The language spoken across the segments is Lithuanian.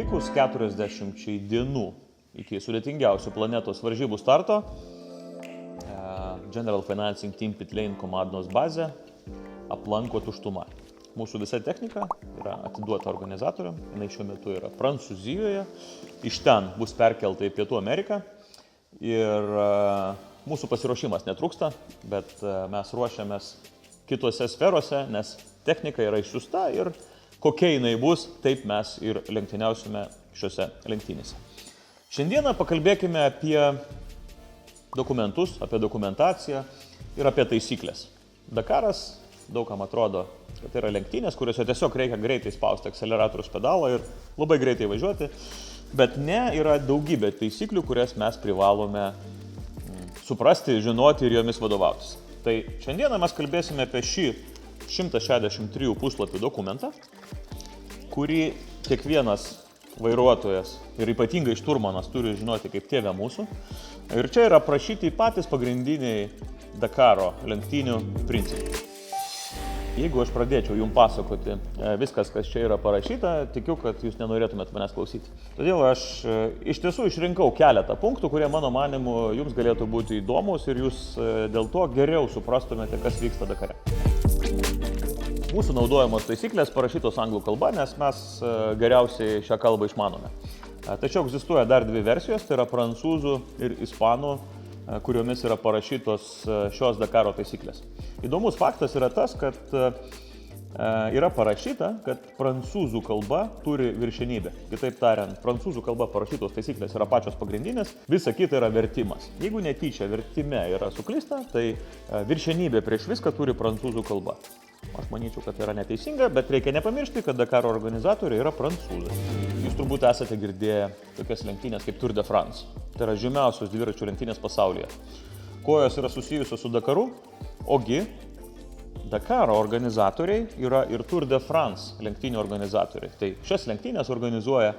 likus 40 dienų iki sudėtingiausių planetos varžybų starto, General Financing Team Pitlane komandos bazę aplanko tuštuma. Mūsų visa technika yra atiduota organizatoriam, jinai šiuo metu yra Prancūzijoje, iš ten bus perkelta į Pietų Ameriką ir mūsų pasiruošimas netrūksta, bet mes ruošiamės kitose sferose, nes technika yra išsiųsta ir kokia jinai bus, taip mes ir lenktyniausime šiuose lenktynėse. Šiandieną pakalbėkime apie dokumentus, apie dokumentaciją ir apie taisyklės. Dakaras, daugam atrodo, kad tai yra lenktynės, kuriuose tiesiog reikia greitai spausti akceleratoriaus pedalą ir labai greitai važiuoti, bet ne, yra daugybė taisyklių, kurias mes privalome suprasti, žinoti ir jomis vadovautis. Tai šiandieną mes kalbėsime apie šį 163 puslapių dokumentą, kurį kiekvienas vairuotojas ir ypatingai šturmanas turi žinoti kaip tėvę mūsų. Ir čia yra aprašyti patys pagrindiniai Dakaro lenktynių principai. Jeigu aš pradėčiau jums pasakoti viskas, kas čia yra parašyta, tikiu, kad jūs nenorėtumėt manęs klausyti. Todėl aš iš tiesų išrinkau keletą punktų, kurie mano manimu jums galėtų būti įdomus ir jūs dėl to geriau suprastumėte, kas vyksta Dakare. Mūsų naudojamos taisyklės parašytos anglų kalba, nes mes geriausiai šią kalbą išmanome. Tačiau egzistuoja dar dvi versijos, tai yra prancūzų ir ispanų, kuriomis yra parašytos šios Dakaro taisyklės. Įdomus faktas yra tas, kad yra parašyta, kad prancūzų kalba turi viršenybę. Kitaip tariant, prancūzų kalba parašytos taisyklės yra pačios pagrindinės, visa kita yra vertimas. Jeigu netyčia vertime yra suklysta, tai viršenybė prieš viską turi prancūzų kalba. Aš manyčiau, kad tai yra neteisinga, bet reikia nepamiršti, kad Dakaro organizatoriai yra prancūzai. Jūs turbūt esate girdėję tokias lenktynės kaip Tour de France. Tai yra žymiausios dviračių lenktynės pasaulyje. Kuo jos yra susijusios su Dakaru? Ogi Dakaro organizatoriai yra ir Tour de France lenktynių organizatoriai. Tai šias lenktynės organizuoja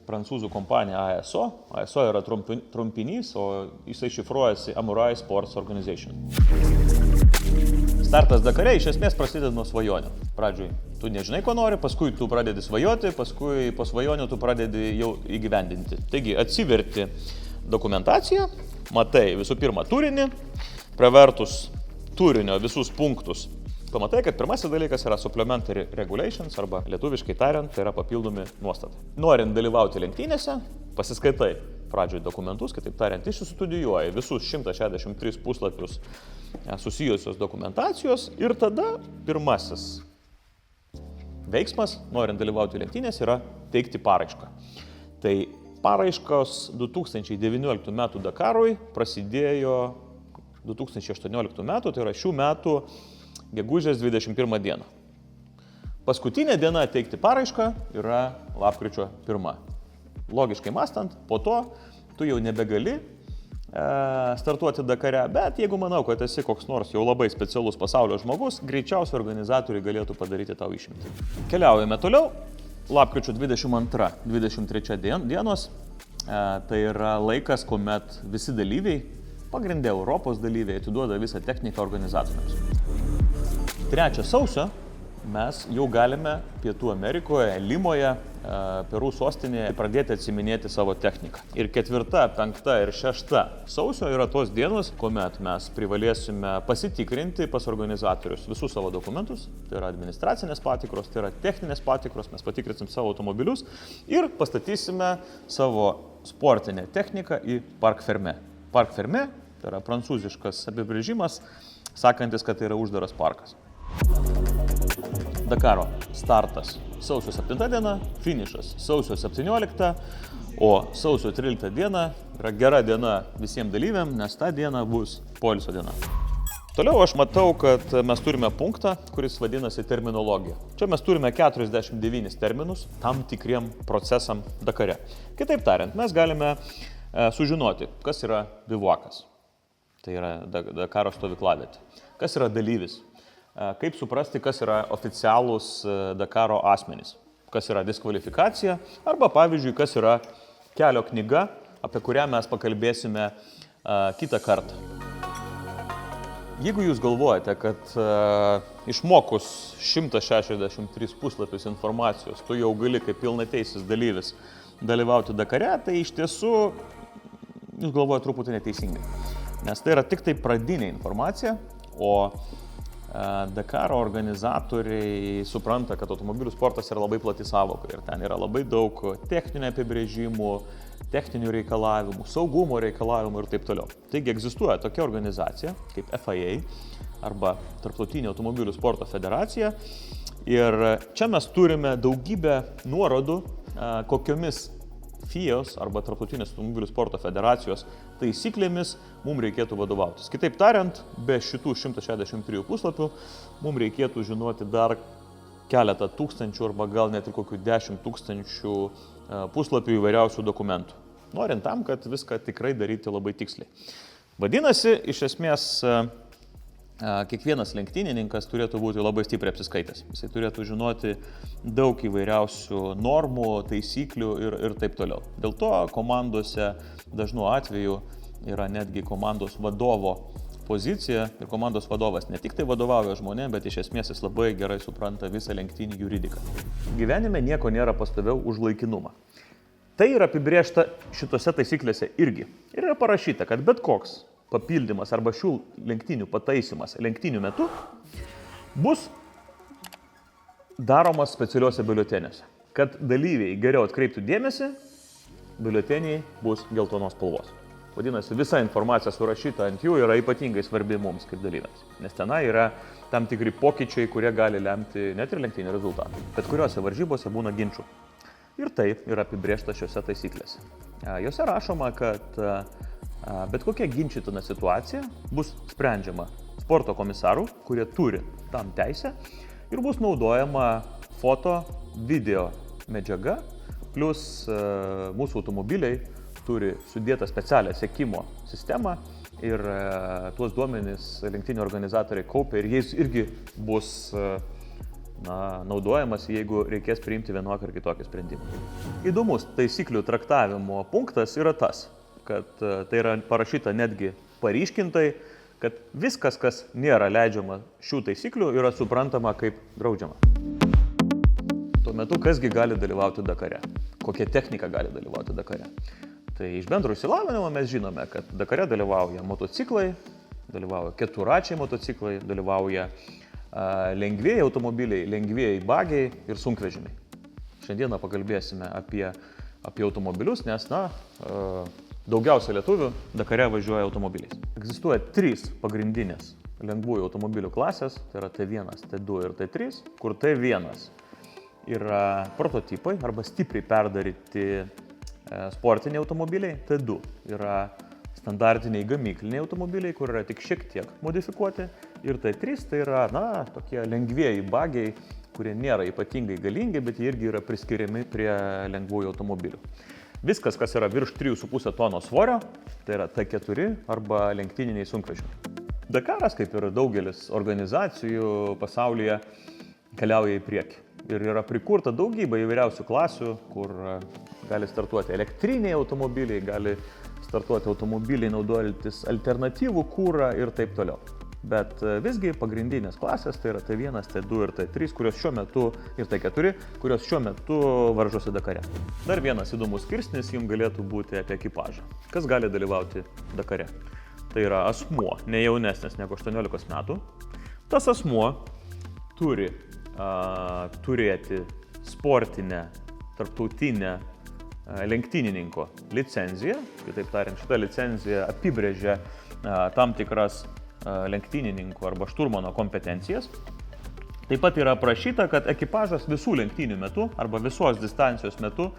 prancūzų kompanija ASO. ASO yra trumpinys, o jisai šifruojasi Amurai Sports Organization. Startas Dakare iš esmės prasideda nuo svajonių. Pradžioj tu nežinai, ko nori, paskui tu pradedi svajoti, paskui po svajonių tu pradedi jau įgyvendinti. Taigi atsiverti dokumentaciją, matai visų pirma turinį, pravertus turinio visus punktus. Pamatai, kad pirmasis dalykas yra supplementary regulations, arba lietuviškai tariant, tai yra papildomi nuostatai. Norint dalyvauti lenktynėse, pasiskaitai pradžioj dokumentus, kitaip tariant, išstudijuoji visus 163 puslapius susijusios dokumentacijos ir tada pirmasis veiksmas, norint dalyvauti lenktynėse, yra teikti paraišką. Tai paraiškos 2019 metų Dakarui prasidėjo 2018 metų, tai yra šių metų gegužės 21 dieną. Paskutinė diena teikti paraišką yra lapkričio 1. Logiškai mąstant, po to tu jau nebegali startuoti Dakare, bet jeigu manau, kad esi koks nors jau labai specialus pasaulio žmogus, greičiausiai organizatoriai galėtų padaryti tau išimtį. Keliaujame toliau. Lapkričio 22-23 dienos, tai yra laikas, kuomet visi dalyviai, pagrindė Europos dalyviai, atiduoda visą techniką organizatoriams. 3 sausio mes jau galime Pietų Amerikoje, Limoje, Perų sostinėje pradėti atsiminėti savo techniką. Ir 4, 5 ir 6 sausio yra tos dienos, kuomet mes privalėsime pasitikrinti pas organizatorius visus savo dokumentus, tai yra administracinės patikros, tai yra techninės patikros, mes patikrinsim savo automobilius ir pastatysime savo sportinę techniką į Parc Fermé. Parc Fermé tai yra prancūziškas apibrėžimas, sakantis, kad tai yra uždaras parkas. Dakaro startas sausio 7 diena, finišas sausio 17, o sausio 13 diena yra gera diena visiems dalyviam, nes ta diena bus poilsio diena. Toliau aš matau, kad mes turime punktą, kuris vadinasi terminologija. Čia mes turime 49 terminus tam tikriem procesam Dakare. Kitaip tariant, mes galime sužinoti, kas yra bivuakas. Tai yra Dakaro stovyklavietė. Kas yra dalyvis? Kaip suprasti, kas yra oficialūs Dakaro asmenys, kas yra diskvalifikacija, arba pavyzdžiui, kas yra kelio knyga, apie kurią mes pakalbėsime kitą kartą. Jeigu jūs galvojate, kad išmokus 163 puslapius informacijos, tu jau gali kaip pilnateisis dalyvis dalyvauti Dakare, tai iš tiesų jūs galvojate truputį neteisingai. Nes tai yra tik tai pradinė informacija, o Dakaro organizatoriai supranta, kad automobilių sportas yra labai plati sąvoka ir ten yra labai daug techninių apibrėžimų, techninių reikalavimų, saugumo reikalavimų ir taip toliau. Taigi egzistuoja tokia organizacija kaip FIA arba Tarptautinė automobilių sporto federacija ir čia mes turime daugybę nuorodų, kokiomis FIOS arba Tarptautinės automobilių sporto federacijos taisyklėmis mums reikėtų vadovautis. Kitaip tariant, be šitų 163 puslapių mums reikėtų žinoti dar keletą tūkstančių arba gal net ir kokių 10 tūkstančių puslapių įvairiausių dokumentų. Norint tam, kad viską tikrai daryti labai tiksliai. Vadinasi, iš esmės, kiekvienas lenktynininkas turėtų būti labai stipriai apsiskaitęs. Jisai turėtų žinoti daug įvairiausių normų, taisyklių ir taip toliau. Dėl to komandose dažnu atveju yra netgi komandos vadovo pozicija ir komandos vadovas ne tik tai vadovauja žmonėms, bet iš esmės jis labai gerai supranta visą lenktynių juridiką. Gyvenime nieko nėra pastoviau už laikinumą. Tai yra apibrėžta šitose taisyklėse irgi. Ir yra parašyta, kad bet koks papildymas arba šių lenktynių pataisymas lenktynių metu bus daromas specialiuose biuleteniuose. Kad dalyviai geriau atkreiptų dėmesį, biuleteniai bus geltonos spalvos. Vadinasi, visa informacija surašyta ant jų yra ypatingai svarbi mums kaip dalyviams, nes tenai yra tam tikri pokyčiai, kurie gali lemti net ir lenktynių rezultatą. Bet kuriuose varžybose būna ginčių. Ir tai yra apibrėžta šiuose taisyklėse. Jose rašoma, kad bet kokia ginčytina situacija bus sprendžiama sporto komisarų, kurie turi tam teisę ir bus naudojama foto, video medžiaga, plus mūsų automobiliai turi sudėtą specialią sekimo sistemą ir tuos duomenis lenktynių organizatoriai kaupia ir jais irgi bus naudojamas, jeigu reikės priimti vienokį ar kitokį sprendimą. Įdomus taisyklių traktavimo punktas yra tas, kad tai yra parašyta netgi paryškintai, kad viskas, kas nėra leidžiama šių taisyklių, yra suprantama kaip draudžiama. Tuo metu, kasgi gali dalyvauti Dakare? Kokia technika gali dalyvauti Dakare? Tai iš bendro išsilavinimo mes žinome, kad Dakare dalyvauja motociklai, dalyvauja keturračiai motociklai, dalyvauja lengvieji automobiliai, lengvieji bagiai ir sunkvežimiai. Šiandieną pakalbėsime apie automobilius, nes, daugiausia lietuvių Dakare važiuoja automobiliais. Egzistuoja 3 pagrindinės lengvųjų automobilių klasės, tai yra T1, T2 ir T3, kur T1 yra prototipai arba stipriai perdaryti sportiniai automobiliai, T2 yra standartiniai gamykliniai automobiliai, kur yra tik šiek tiek modifikuoti, ir T3 tai yra, tokie lengvieji bagiai, kurie nėra ypatingai galingi, bet jie irgi yra priskiriami prie lengvųjų automobilių. Viskas, kas yra virš 3,5 tonos svorio, tai yra T4 arba lenktyniniai sunkvežimiai. Dakaras, kaip ir daugelis organizacijų pasaulyje, keliauja į priekį. Ir yra prikurta daugybė įvairiausių klasių, kur gali startuoti elektriniai automobiliai, gali startuoti automobiliai naudojantis alternatyvų kūrą ir taip toliau. Bet visgi pagrindinės klasės tai yra T1, T2 ir T3, kurios šiuo metu, ir T4, kurios šiuo metu varžosi Dakare. Dar vienas įdomus skirsnis jums galėtų būti apie ekipažą. Kas gali dalyvauti Dakare? Tai yra asmuo, ne jaunesnis negu 18 metų. Tas asmuo turi turėti sportinę, tarptautinę lenktynininko licenciją. Kitaip tariant, šita licencija apibrėžia tam tikras lenktynininko arba šturmano kompetencijas. Taip pat yra aprašyta, kad ekipažas visų lenktynių metu arba visos distancijos metu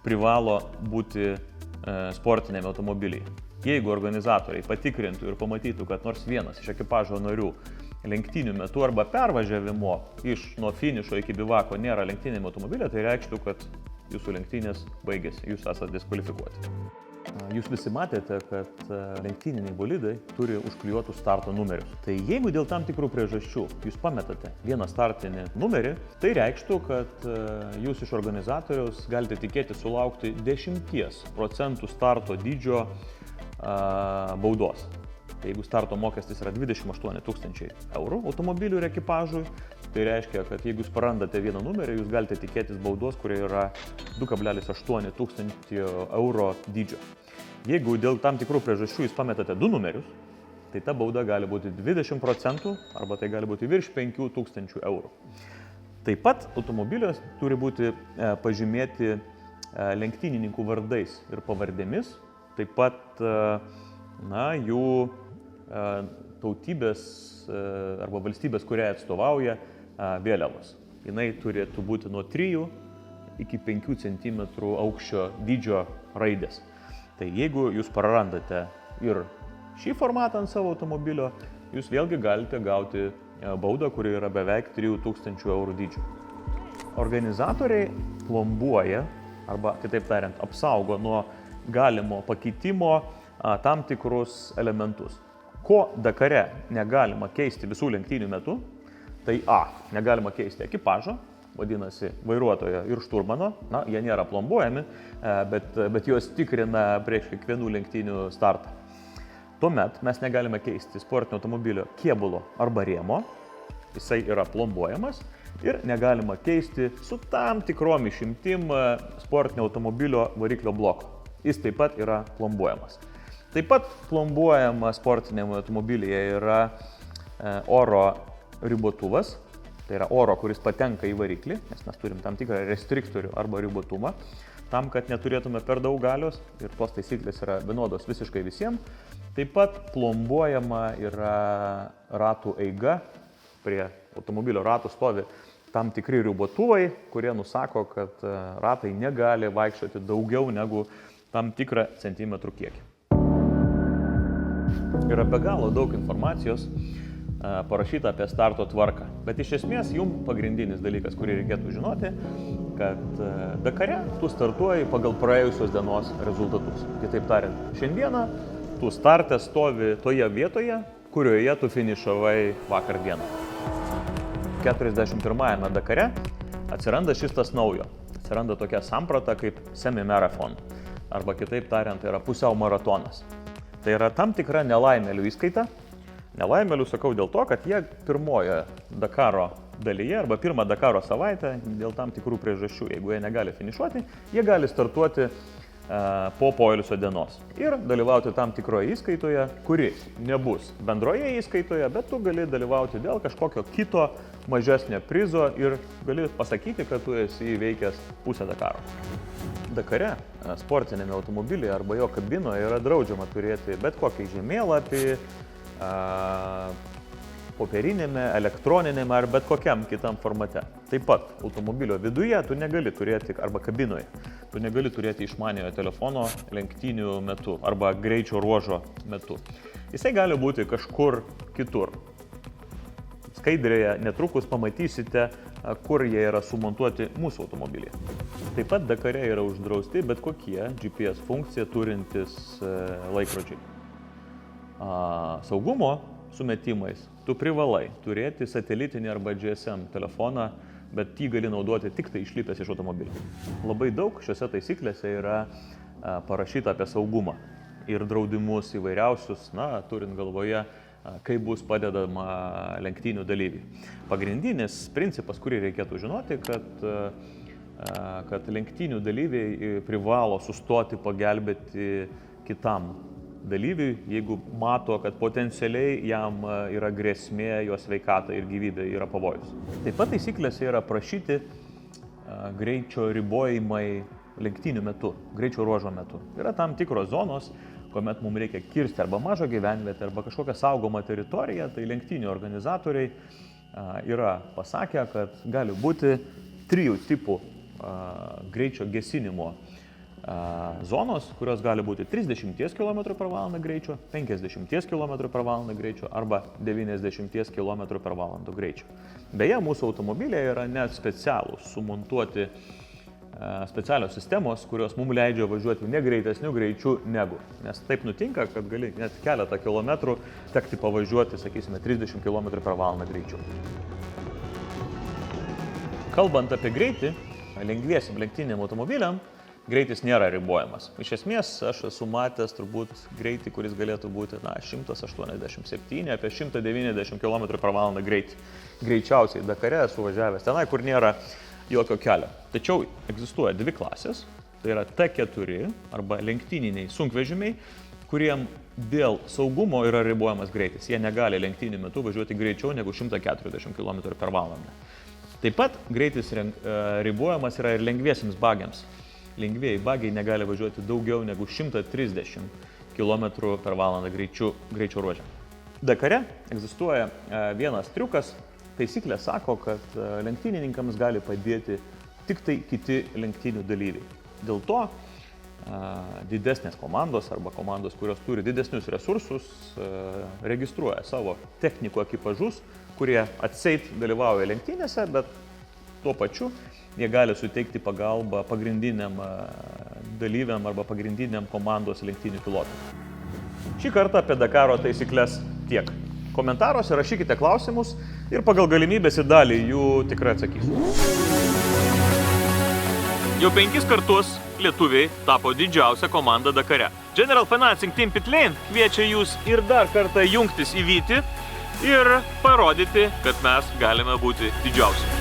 privalo būti sportinėme automobilyje. Jeigu organizatoriai patikrintų ir pamatytų, kad nors vienas iš ekipažo narių lenktynių metu arba pervažiavimo nuo finišo iki bivako nėra lenktyniniame automobilė, tai reikštų, kad jūsų lenktynės baigėsi, jūs esate diskvalifikuoti. Jūs visi matėte, kad lenktyniniai bolidai turi užklijuotus starto numerius. Tai jeigu dėl tam tikrų priežasčių jūs pametate vieną startinį numerį, tai reikštų, kad jūs iš organizatoriaus galite tikėti sulaukti 10% starto dydžio baudos. Tai jeigu starto mokestis yra 28 000 eurų automobilių ir ekipažui, tai reiškia, kad jeigu jūs prarandate vieną numerį, jūs galite tikėtis baudos, kurie yra 2,8 tūkstančio eurų dydžio. Jeigu dėl tam tikrų priežasčių jūs pametate 2 numerius, tai ta bauda gali būti 20% arba tai gali būti virš 5 000 eurų. Taip pat automobiliuose turi būti pažymėti lenktynininkų vardais ir pavardėmis, taip pat jų tautybės arba valstybės, kuriai atstovauja vėliavos. Jinai turėtų būti nuo 3 iki 5 cm aukščio dydžio raidės. Tai jeigu jūs prarandate ir šį formatą ant savo automobilio, jūs vėlgi galite gauti baudą, kuri yra beveik 3000 eurų dydžio. Organizatoriai plombuoja, arba kitaip tariant, apsaugo nuo galimo pakeitimo tam tikrus elementus. Ko Dakare negalima keisti visų lenktynių metu, tai negalima keisti ekipažo, vadinasi vairuotojo ir šturmano, jie nėra plombuojami, bet juos tikrina prieš kiekvienų lenktynių startą. Tuomet mes negalime keisti sportinio automobilio kėbulo arba rėmo, jisai yra plombuojamas, ir negalima keisti su tam tikrom išimtim sportinio automobilio variklio bloko. Jis taip pat yra plombuojamas. Taip pat plombuojama sportinėme automobilyje yra oro ribotuvas, tai yra oro, kuris patenka į variklį, nes mes turim tam tikrą restriktorių arba ribotumą, tam, kad neturėtume per daug galios ir tos taisyklės yra vienodos visiškai visiems. Taip pat plombuojama yra ratų eiga, prie automobilio ratų stovi tam tikri ribotuvai, kurie nusako, kad ratai negali vaikščioti daugiau negu tam tikrą centimetrų kiekį. Yra be galo daug informacijos parašyta apie starto tvarką, bet iš esmės jums pagrindinis dalykas, kurį reikėtų žinoti, kad Dakare tu startuoji pagal praėjusios dienos rezultatus. Kitaip tariant, šiandieną tu starte stovi toje vietoje, kurioje tu finišavai vakar dieną. 41-ame Dakare atsiranda šis tas naujo. Atsiranda tokia samprata kaip semi-marathon, arba kitaip tariant, tai yra pusiau maratonas. Tai yra tam tikra nelaimėlių įskaita. Nelaimėlių sakau dėl to, kad jie pirmoje Dakaro dalyje arba pirmą Dakaro savaitę dėl tam tikrų priežasčių, jeigu jie negali finišuoti, jie gali startuoti po poilsio dienos ir dalyvauti tam tikroje įskaitoje, kuri nebus bendroje įskaitoje, bet tu gali dalyvauti dėl kažkokio kito mažesnio prizo ir gali pasakyti, kad tu esi įveikęs pusę Dakaro. Dakare sportinėme automobilyje arba jo kabinoje yra draudžiama turėti bet kokį žemėlapį, popierinėme, elektroninėme ar bet kokiam kitam formate. Taip pat automobilio viduje tu negali turėti, arba kabinoje, tu negali turėti išmaniojo telefono lenktynių metu arba greičio ruožo metu. Jisai gali būti kažkur kitur. Skaidrėje netrukus pamatysite, kur jie yra sumontuoti mūsų automobilyje. Taip pat Dakare yra uždrausti bet kokie GPS funkciją turintis laikrodžiai. Saugumo sumetimais tu privalai turėti satelitinį arba GSM telefoną, bet jį gali naudoti tik tai išlipęs iš automobilio. Labai daug šiuose taisyklėse yra parašyta apie saugumą ir draudimus įvairiausius, turint galvoje, kaip bus padedama lenktynių dalyviai. Pagrindinis principas, kurį reikėtų žinoti, kad lenktynių dalyviai privalo sustoti pagelbėti kitam dalyviui, jeigu mato, kad potencialiai jam yra grėsmė, jo sveikata ir gyvybė yra pavojus. Taip pat taisyklėse yra prašyti greičio ribojimai lenktynių metu, greičio ruožo metu. Yra tam tikros zonos, kuomet mums reikia kirsti arba mažą gyvenvietę, arba kažkokią saugomą teritoriją, tai lenktynių organizatoriai yra pasakę, kad gali būti 3 tipų greičio gesinimo zonos, kurios gali būti 30 km/h greičio, 50 km/h greičio arba 90 km/h greičio. Beje, mūsų automobiliai yra net specialūs, sumontuoti specialios sistemos, kurios mums leidžia važiuoti negreitesniu greičiu negu. Nes taip nutinka, kad gali net keletą kilometrų tekti pavažiuoti, sakysime, 30 km/h greičiu. Kalbant apie greitį, lengviesiam lenktyniniam automobiliam, greitis nėra ribojamas. Iš esmės, aš esu matęs turbūt greitį, kuris galėtų būti 187, apie 190 km/h greitį. Greičiausiai Dakare esu važiavęs tenai, kur nėra jokio kelio. Tačiau egzistuoja dvi klasės, tai yra T4 arba lenktyniniai sunkvežimiai, kuriem dėl saugumo yra ribojamas greitis. Jie negali lenktynių metu važiuoti greičiau negu 140 km/h. Taip pat greitis ribojamas yra ir lengviesiems bagiams. Lengvieji bagiai negali važiuoti daugiau negu 130 km/h greičio ruože. Dakare egzistuoja vienas triukas. Taisyklė sako, kad lenktynininkams gali padėti tik tai kiti lenktynių dalyviai. Dėl to didesnės komandos arba komandos, kurios turi didesnius resursus, registruoja savo technikų ekipažus, kurie atseit dalyvauja lenktynėse, bet tuo pačiu jie gali suteikti pagalbą pagrindiniam dalyviam arba pagrindiniam komandos lenktynių pilotam. Šį kartą apie Dakaro taisyklės tiek. Komentaruose rašykite klausimus ir pagal galimybės į dalį jų tikrai atsakysiu. Jau 5 kartus lietuviai tapo didžiausia komanda Dakare. General Financing Team Pitlane kviečia jūs ir dar kartą jungtis į vytį ir parodyti, kad mes galime būti didžiausi.